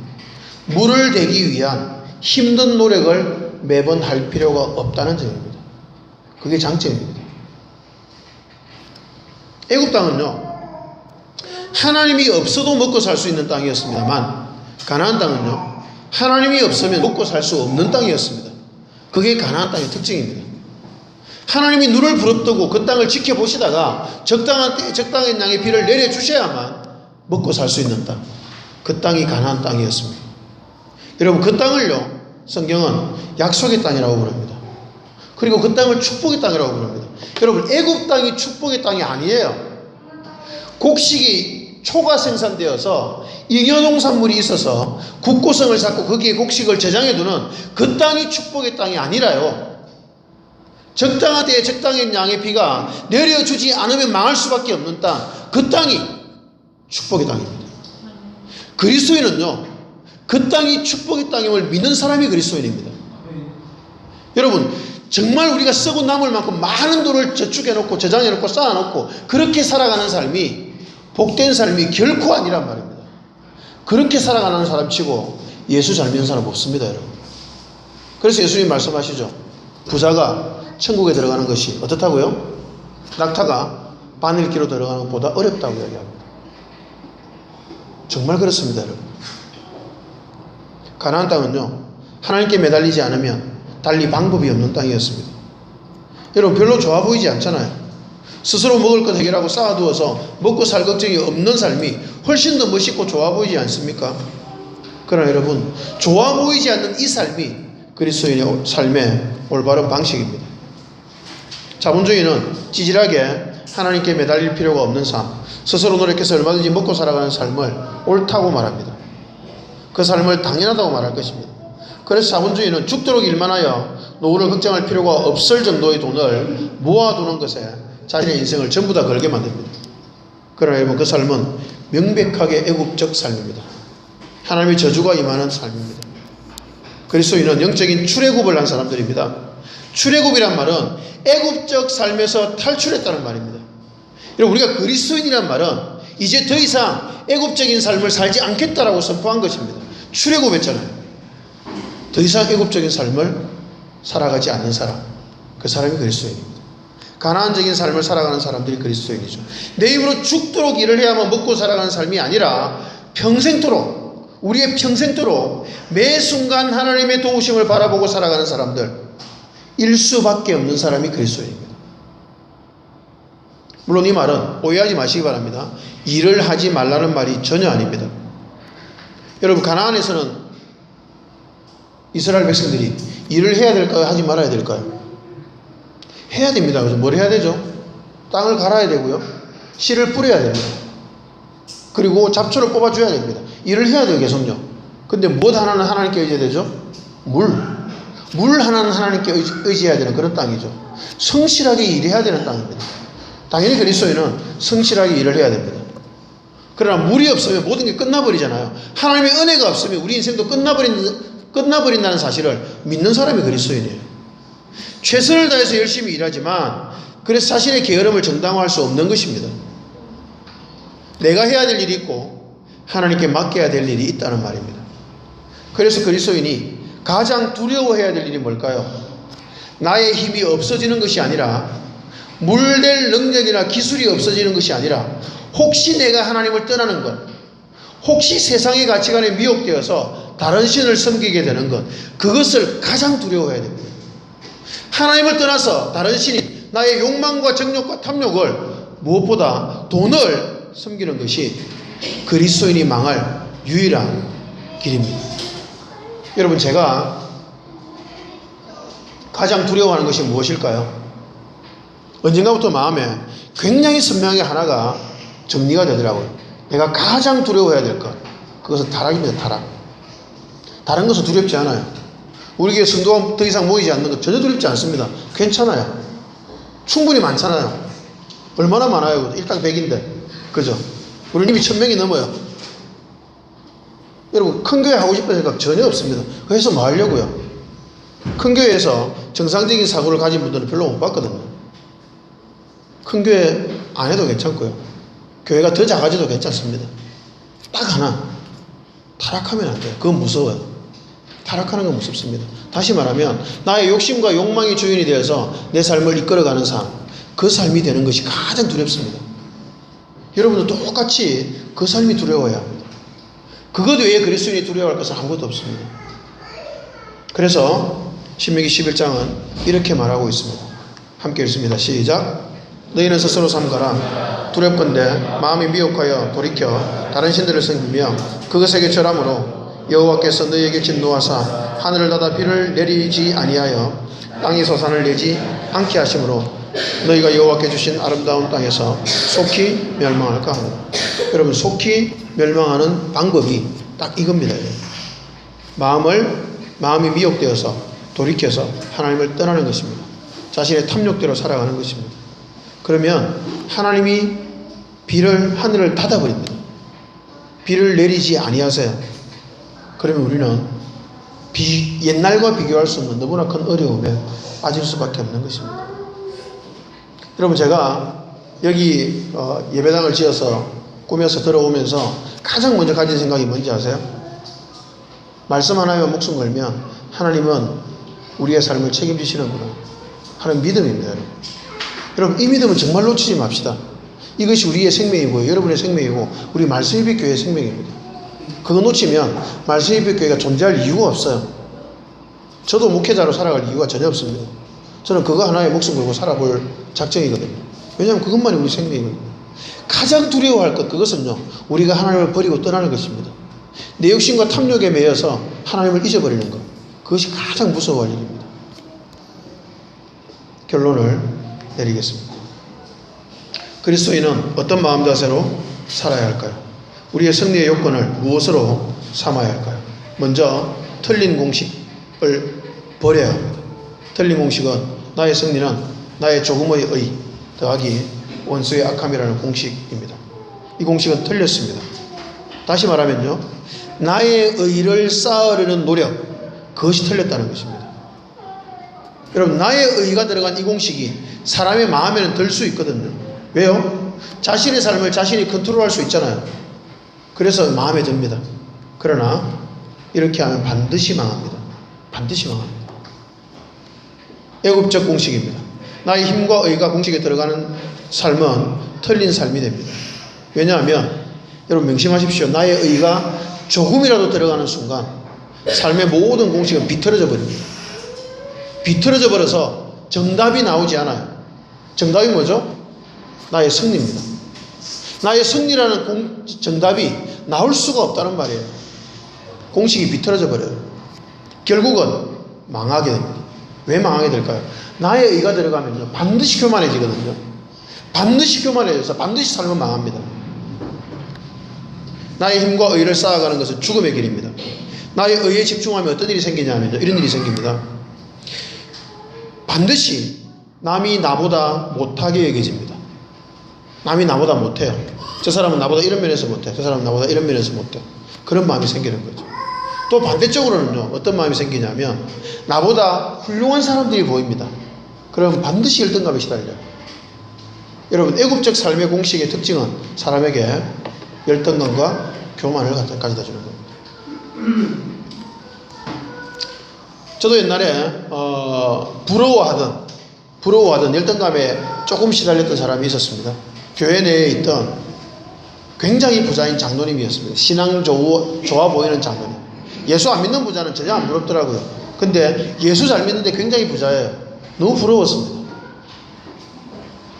물을 대기 위한 힘든 노력을 매번 할 필요가 없다는 점입니다. 그게 장점입니다. 애국 땅은요, 하나님이 없어도 먹고 살 수 있는 땅이었습니다만 가나안 땅은요, 하나님이 없으면 먹고 살 수 없는 땅이었습니다. 그게 가나안 땅의 특징입니다. 하나님이 눈을 부릅뜨고 그 땅을 지켜보시다가 적당한 때에 적당한 양의 비를 내려주셔야만 먹고 살 수 있는 땅, 그 땅이 가나안 땅이었습니다. 여러분, 그 땅을요, 성경은 약속의 땅이라고 부릅니다. 그리고 그 땅을 축복의 땅이라고 부릅니다. 여러분, 애굽 땅이 축복의 땅이 아니에요. 곡식이 초가 생산되어서 잉여농산물이 있어서 국고성을 쌓고 거기에 곡식을 저장해두는 그 땅이 축복의 땅이 아니라요, 적당한 때에 적당한 양의 비가 내려주지 않으면 망할 수밖에 없는 땅, 그 땅이 축복의 땅입니다. 그리스도인은요, 그 땅이 축복의 땅임을 믿는 사람이 그리스도인입니다. 여러분, 정말 우리가 쓰고 남을 만큼 많은 돈을 저축해놓고 저장해놓고 쌓아놓고 그렇게 살아가는 삶이 복된 삶이 결코 아니란 말입니다. 그렇게 살아가는 사람 치고 예수 잘 믿는 사람 없습니다, 여러분. 그래서 예수님 말씀하시죠. 부자가 천국에 들어가는 것이 어떻다고요? 낙타가 바늘기로 들어가는 것보다 어렵다고 이야기합니다. 정말 그렇습니다, 여러분. 가나안 땅은요, 하나님께 매달리지 않으면 달리 방법이 없는 땅이었습니다. 여러분, 별로 좋아 보이지 않잖아요. 스스로 먹을 것 해결하고 쌓아두어서 먹고 살 걱정이 없는 삶이 훨씬 더 멋있고 좋아 보이지 않습니까? 그러나 여러분, 좋아 보이지 않는 이 삶이 그리스도인의 삶의 올바른 방식입니다. 자본주의는 찌질하게 하나님께 매달릴 필요가 없는 삶, 스스로 노력해서 얼마든지 먹고 살아가는 삶을 옳다고 말합니다. 그 삶을 당연하다고 말할 것입니다. 그래서 자본주의는 죽도록 일만 하여 노후를 걱정할 필요가 없을 정도의 돈을 모아두는 것에 자신의 인생을 전부 다 걸게 만듭니다. 그러나 여러분, 그 삶은 명백하게 애국적 삶입니다. 하나님의 저주가 임하는 삶입니다. 그리스도인은 영적인 출애굽을 한 사람들입니다. 출애굽이란 말은 애국적 삶에서 탈출했다는 말입니다. 여러분, 우리가 그리스도인이란 말은 이제 더 이상 애국적인 삶을 살지 않겠다라고 선포한 것입니다. 출애굽했잖아요. 더 이상 애국적인 삶을 살아가지 않는 사람, 그 사람이 그리스도인입니다. 가나안적인 삶을 살아가는 사람들이 그리스도인이죠. 내 힘으로 죽도록 일을 해야만 먹고 살아가는 삶이 아니라 평생토록, 우리의 평생토록 매 순간 하나님의 도우심을 바라보고 살아가는 사람들, 일 수밖에 없는 사람이 그리스도인입니다. 물론 이 말은 오해하지 마시기 바랍니다. 일을 하지 말라는 말이 전혀 아닙니다. 여러분, 가나안에서는 이스라엘 백성들이 일을 해야 될까요? 하지 말아야 될까요? 해야 됩니다. 그래서 뭘 해야 되죠? 땅을 갈아야 되고요. 씨를 뿌려야 됩니다. 그리고 잡초를 뽑아줘야 됩니다. 일을 해야 돼요, 계속요. 근데 무엇 하나는 하나님께 의지해야 되죠? 물 하나는 하나님께 의지해야 되는 그런 땅이죠. 성실하게 일해야 되는 땅입니다. 당연히 그리스도인은 성실하게 일을 해야 됩니다. 그러나 물이 없으면 모든 게 끝나버리잖아요. 하나님의 은혜가 없으면 우리 인생도 끝나버린다는 사실을 믿는 사람이 그리스도인이에요. 최선을 다해서 열심히 일하지만 그래서 자신의 게으름을 정당화할 수 없는 것입니다. 내가 해야 될 일이 있고 하나님께 맡겨야 될 일이 있다는 말입니다. 그래서 그리스도인이 가장 두려워해야 될 일이 뭘까요? 나의 힘이 없어지는 것이 아니라, 물댈 능력이나 기술이 없어지는 것이 아니라, 혹시 내가 하나님을 떠나는 것, 혹시 세상의 가치관에 미혹되어서 다른 신을 섬기게 되는 것, 그것을 가장 두려워해야 됩니다. 하나님을 떠나서 다른 신이 나의 욕망과 정욕과 탐욕을, 무엇보다 돈을 섬기는 것이 그리스도인이 망할 유일한 길입니다. 여러분, 제가 가장 두려워하는 것이 무엇일까요? 언젠가부터 마음에 굉장히 선명하게 하나가 정리가 되더라고요. 내가 가장 두려워해야 될 것, 그것은 타락입니다. 타락. 다른 것은 두렵지 않아요. 우리 교회 성도가 더 이상 모이지 않는 것 전혀 두렵지 않습니다. 괜찮아요. 충분히 많잖아요. 얼마나 많아요. 일당 100인데. 그죠? 우리 이미 1000명이 넘어요. 여러분, 큰 교회 하고 싶은 생각 전혀 없습니다. 그래서 뭐 하려고요? 큰 교회에서 정상적인 사고를 가진 분들은 별로 못 봤거든요. 큰 교회 안 해도 괜찮고요. 교회가 더 작아져도 괜찮습니다. 딱 하나, 타락하면 안 돼요. 그건 무서워요. 타락하는 건 무섭습니다. 다시 말하면 나의 욕심과 욕망의 주인이 되어서 내 삶을 이끌어가는 삶, 그 삶이 되는 것이 가장 두렵습니다. 여러분도 똑같이 그 삶이 두려워야 합니다. 그것 외에 그리스도인이 두려워할 것은 아무것도 없습니다. 그래서 신명기 11장은 이렇게 말하고 있습니다. 함께 읽습니다. 시작. 너희는 스스로 삼가라. 두렵건대 마음이 미혹하여 돌이켜 다른 신들을 섬기며 그것에게 절함으로 여호와께서 너희에게 진노하사 하늘을 닫아 비를 내리지 아니하여 땅이 소산을 내지 않게 하심으로 너희가 여호와께 주신 아름다운 땅에서 속히 멸망할까 합니다. 여러분, 속히 멸망하는 방법이 딱 이겁니다. 마음이 미혹되어서 돌이켜서 하나님을 떠나는 것입니다. 자신의 탐욕대로 살아가는 것입니다. 그러면 하나님이 하늘을 닫아버립니다. 비를 내리지 아니하세요. 그러면 우리는 옛날과 비교할 수 없는 너무나 큰 어려움에 빠질 수밖에 없는 것입니다. 여러분, 제가 여기 예배당을 지어서 꾸며서 들어오면서 가장 먼저 가진 생각이 뭔지 아세요? 말씀 하나에만 목숨 걸면 하나님은 우리의 삶을 책임지시는구나 하는 믿음입니다. 여러분, 이 믿음은 정말 놓치지 맙시다. 이것이 우리의 생명이고요, 여러분의 생명이고 우리 말씀예배교회의 생명입니다. 그거 놓치면 말씀예배교회가 존재할 이유가 없어요. 저도 목회자로 살아갈 이유가 전혀 없습니다. 저는 그거 하나에 목숨 걸고 살아볼 작정이거든요. 왜냐하면 그것만이 우리 생명이거든요. 가장 두려워할 것, 그것은요, 우리가 하나님을 버리고 떠나는 것입니다. 내 욕심과 탐욕에 매여서 하나님을 잊어버리는 것, 그것이 가장 무서워할 일입니다. 결론을 내리겠습니다. 그리스도인은 어떤 마음자세로 살아야 할까요? 우리의 승리의 요건을 무엇으로 삼아야 할까요? 먼저 틀린 공식을 버려야 합니다. 틀린 공식은 나의 승리는 나의 조금의 의 더하기 원수의 악함이라는 공식입니다. 이 공식은 틀렸습니다. 다시 말하면요, 나의 의를 쌓으려는 노력, 그것이 틀렸다는 것입니다. 여러분, 나의 의가 들어간 이 공식이 사람의 마음에는 들 수 있거든요. 왜요? 자신의 삶을 자신이 컨트롤할 수 있잖아요. 그래서 마음에 듭니다. 그러나 이렇게 하면 반드시 망합니다. 반드시 망합니다. 애굽적 공식입니다. 나의 힘과 의가 공식에 들어가는 삶은 틀린 삶이 됩니다. 왜냐하면 여러분 명심하십시오. 나의 의가 조금이라도 들어가는 순간 삶의 모든 공식은 비틀어져 버립니다. 비틀어져 버려서 정답이 나오지 않아요. 정답이 뭐죠? 나의 승리입니다. 나의 승리라는 정답이 나올 수가 없다는 말이에요. 공식이 비틀어져 버려요. 결국은 망하게 됩니다. 왜 망하게 될까요? 나의 의가 들어가면요, 반드시 교만해지거든요. 반드시 교만해져서 반드시 삶은 망합니다. 나의 힘과 의를 쌓아가는 것은 죽음의 길입니다. 나의 의에 집중하면 어떤 일이 생기냐면요, 이런 일이 생깁니다. 반드시 남이 나보다 못하게 여겨집니다. 남이 나보다 못해요. 저 사람은 나보다 이런 면에서 못해. 저 사람은 나보다 이런 면에서 못해. 그런 마음이 생기는 거죠. 또 반대쪽으로는요, 어떤 마음이 생기냐면 나보다 훌륭한 사람들이 보입니다. 그럼 반드시 열등감에 시달려요. 여러분, 애굽적 삶의 공식의 특징은 사람에게 열등감과 교만을 가져다 주는 겁니다. 저도 옛날에 부러워하던 열등감에 조금 시달렸던 사람이 있었습니다. 교회 내에 있던 굉장히 부자인 장로님이었습니다. 신앙 좋아 보이는 장로님. 예수 안 믿는 부자는 전혀 안 부럽더라고요. 근데 예수 잘 믿는데 굉장히 부자예요. 너무 부러웠습니다.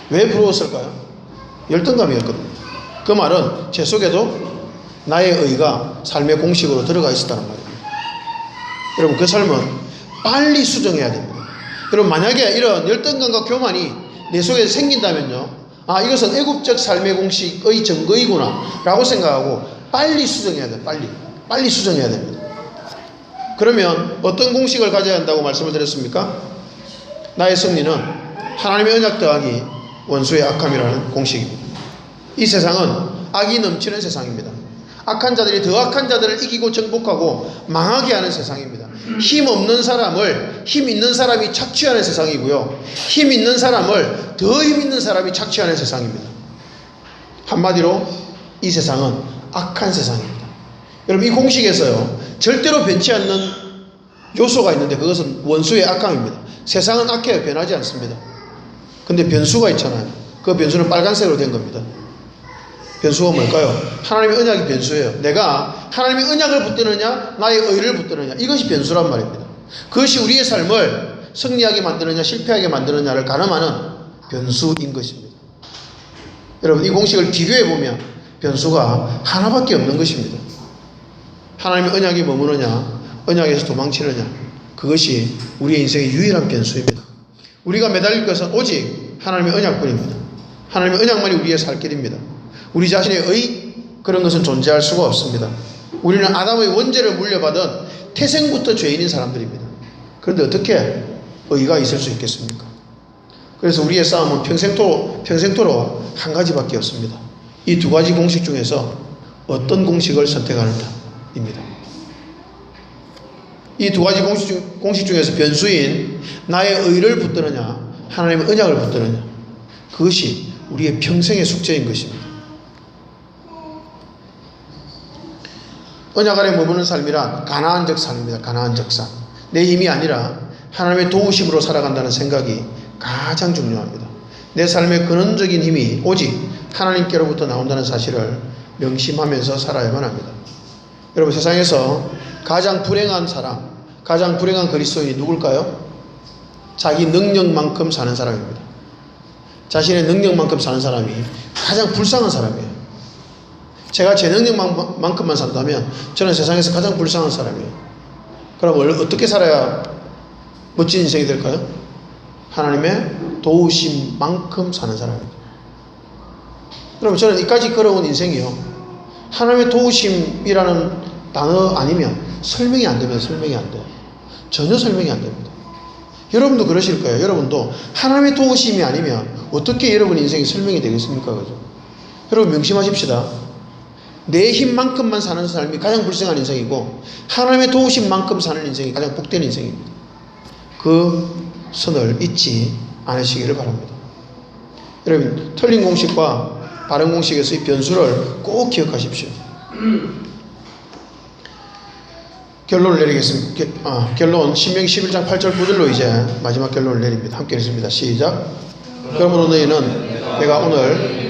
왜 부러웠을까요? 열등감이었거든요. 그 말은 제 속에도 나의 의가 삶의 공식으로 들어가 있었다는 말입니다. 여러분, 그 삶은 빨리 수정해야 됩니다. 여러분, 만약에 이런 열등감과 교만이 내 속에 생긴다면요, 아, 이것은 애굽적 삶의 공식의 증거이구나 라고 생각하고 빨리 수정해야 돼요. 빨리 수정해야 됩니다. 그러면 어떤 공식을 가져야 한다고 말씀을 드렸습니까? 나의 승리는 하나님의 언약 더하기 원수의 악함이라는 공식입니다. 이 세상은 악이 넘치는 세상입니다. 악한 자들이 더 악한 자들을 이기고 정복하고 망하게 하는 세상입니다. 힘 없는 사람을 힘 있는 사람이 착취하는 세상이고요, 힘 있는 사람을 더 힘 있는 사람이 착취하는 세상입니다. 한마디로 이 세상은 악한 세상입니다. 여러분, 이 공식에서요, 절대로 변치 않는 요소가 있는데 그것은 원수의 악함입니다. 세상은 악해요. 변하지 않습니다. 근데 변수가 있잖아요. 그 변수는 빨간색으로 된 겁니다. 변수가 뭘까요? 하나님의 언약이 변수예요. 내가 하나님의 언약을 붙드느냐 나의 의를 붙드느냐, 이것이 변수란 말입니다. 그것이 우리의 삶을 승리하게 만드느냐 실패하게 만드느냐를 가늠하는 변수인 것입니다. 여러분, 이 공식을 비교해보면 변수가 하나밖에 없는 것입니다. 하나님의 언약이 머무느냐 언약에서 도망치느냐, 그것이 우리의 인생의 유일한 변수입니다. 우리가 매달릴 것은 오직 하나님의 언약뿐입니다. 하나님의 언약만이 우리의 살 길입니다. 우리 자신의 의, 그런 것은 존재할 수가 없습니다. 우리는 아담의 원죄를 물려받은 태생부터 죄인인 사람들입니다. 그런데 어떻게 의가 있을 수 있겠습니까? 그래서 우리의 싸움은 평생토록 한 가지밖에 없습니다. 이 두 가지 공식 중에서 어떤 공식을 선택하느냐입니다. 이 두 가지 공식 중에서 변수인 나의 의를 붙드느냐 하나님의 언약을 붙드느냐, 그것이 우리의 평생의 숙제인 것입니다. 언약 아래 머무는 삶이란 가나안적 삶입니다. 가나안적 삶. 내 힘이 아니라 하나님의 도우심으로 살아간다는 생각이 가장 중요합니다. 내 삶의 근원적인 힘이 오직 하나님께로부터 나온다는 사실을 명심하면서 살아야만 합니다. 여러분, 세상에서 가장 불행한 사람, 가장 불행한 그리스도인이 누굴까요? 자기 능력만큼 사는 사람입니다. 자신의 능력만큼 사는 사람이 가장 불쌍한 사람이에요. 제가 제 능력만큼만 산다면 저는 세상에서 가장 불쌍한 사람이에요. 그럼 어떻게 살아야 멋진 인생이 될까요? 하나님의 도우심만큼 사는 사람입니다. 여러분, 저는 이까지 걸어온 인생이요, 하나님의 도우심이라는 단어 아니면 설명이 안 됩니다. 설명이 안 돼요. 전혀 설명이 안 됩니다. 여러분도 그러실 거예요. 여러분도 하나님의 도우심이 아니면 어떻게 여러분 인생이 설명이 되겠습니까? 그죠? 여러분, 명심하십시다. 내 힘만큼만 사는 삶이 가장 불쌍한 인생이고, 하나님의 도우심만큼 사는 인생이 가장 복된 인생입니다. 그 선을 잊지 않으시기를 바랍니다. 여러분, 틀린 공식과 바른 공식에서의 변수를 꼭 기억하십시오. 결론을 내리겠습니다. 결론, 신명기 11장 8절 9절로 이제 마지막 결론을 내립니다. 함께 읽습니다. 시작. 그러므로 너희는 내가 오늘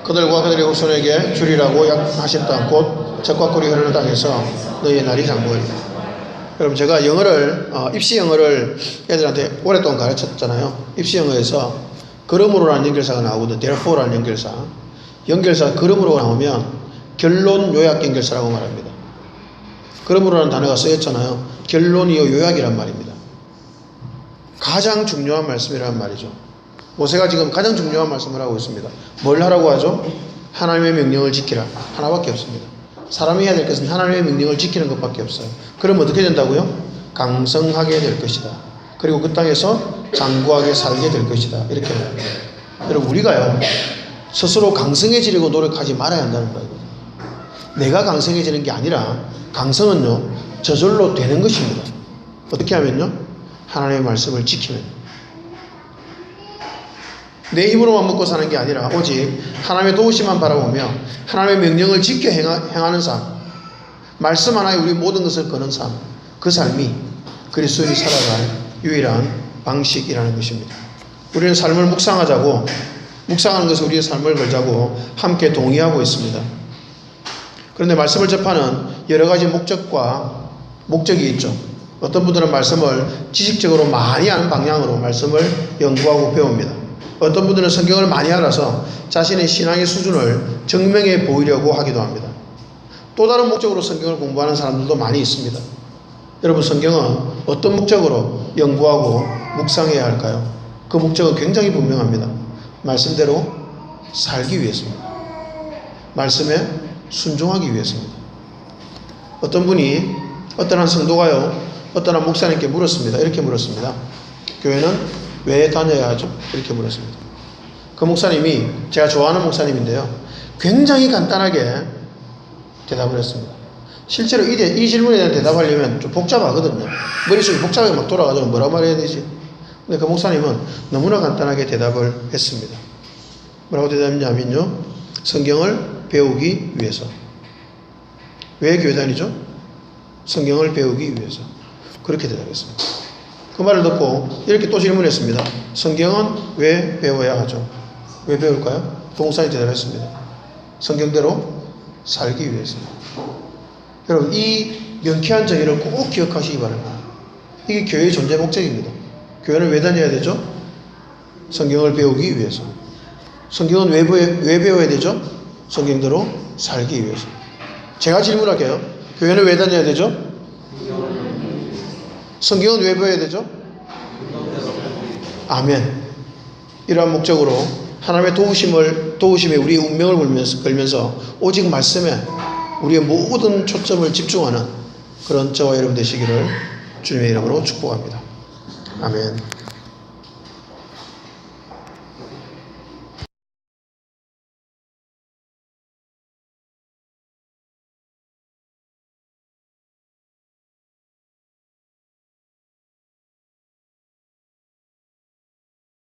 그들과 그들의 후손에게 주리라고 약하신 땅, 곧 젖과 꿀이 흐르는 땅에서 너희의 날이 장구하리라. 여러분, 제가 영어를 입시 영어를 애들한테 오랫동안 가르쳤잖아요. 입시 영어에서 그러므로라는 연결사가 나오거든요. therefore라는 연결사 그러므로 나오면 결론 요약 연결사라고 말합니다. 그러므로라는 단어가 쓰였잖아요. 결론이요 요약이란 말입니다. 가장 중요한 말씀이라는 말이죠. 모세가 지금 가장 중요한 말씀을 하고 있습니다. 뭘 하라고 하죠? 하나님의 명령을 지키라. 하나밖에 없습니다. 사람이 해야 될 것은 하나님의 명령을 지키는 것밖에 없어요. 그럼 어떻게 된다고요? 강성하게 될 것이다. 그리고 그 땅에서 장구하게 살게 될 것이다. 이렇게 말합니다. 여러분, 우리가요, 스스로 강성해지려고 노력하지 말아야 한다는 거예요. 내가 강성해지는 게 아니라, 강성은요, 저절로 되는 것입니다. 어떻게 하면요? 하나님의 말씀을 지키면. 내 힘으로만 먹고 사는 게 아니라 오직 하나님의 도우심만 바라보며 하나님의 명령을 지켜 행하는 삶, 말씀 하나에 우리 모든 것을 거는 삶, 그 삶이 그리스도인이 살아갈 유일한 방식이라는 것입니다. 우리는 삶을 묵상하자고, 묵상하는 것을 우리의 삶을 걸자고 함께 동의하고 있습니다. 그런데 말씀을 접하는 여러 가지 목적이 있죠. 어떤 분들은 말씀을 지식적으로 많이 아는 방향으로 말씀을 연구하고 배웁니다. 어떤 분들은 성경을 많이 알아서 자신의 신앙의 수준을 증명해 보이려고 하기도 합니다. 또 다른 목적으로 성경을 공부하는 사람들도 많이 있습니다. 여러분, 성경은 어떤 목적으로 연구하고 묵상해야 할까요? 그 목적은 굉장히 분명합니다. 말씀대로 살기 위해서입니다. 말씀에 순종하기 위해서입니다. 어떤 분이, 어떤 한 성도가요, 어떤 한 목사님께 물었습니다. 이렇게 물었습니다. 교회는 왜 다녀야 하죠? 이렇게 물었습니다. 그 목사님이, 제가 좋아하는 목사님인데요, 굉장히 간단하게 대답을 했습니다. 실제로 이 질문에 대한 대답하려면 좀 복잡하거든요. 머릿속이 복잡하게 막 돌아가지고 뭐라 말해야 되지? 근데 그 목사님은 너무나 간단하게 대답을 했습니다. 뭐라고 대답했냐면요, 성경을 배우기 위해서. 왜 교회 다니죠? 성경을 배우기 위해서. 그렇게 대답했습니다. 그 말을 듣고 이렇게 또 질문했습니다. 성경은 왜 배워야 하죠? 왜 배울까요? 동사에 대답했습니다. 성경대로 살기 위해서. 여러분, 이 명쾌한 정의를 꼭 기억하시기 바랍니다. 이게 교회의 존재 목적입니다. 교회는 왜 다녀야 되죠? 성경을 배우기 위해서. 성경은 왜 배워야 되죠? 성경대로 살기 위해서. 제가 질문할게요. 교회는 왜 다녀야 되죠? 성경은 왜 배워야 되죠? 아멘. 이러한 목적으로 하나님의 도우심에 우리의 운명을 걸면서 오직 말씀에 우리의 모든 초점을 집중하는 그런 저와 여러분 되시기를 주님의 이름으로 축복합니다. 아멘.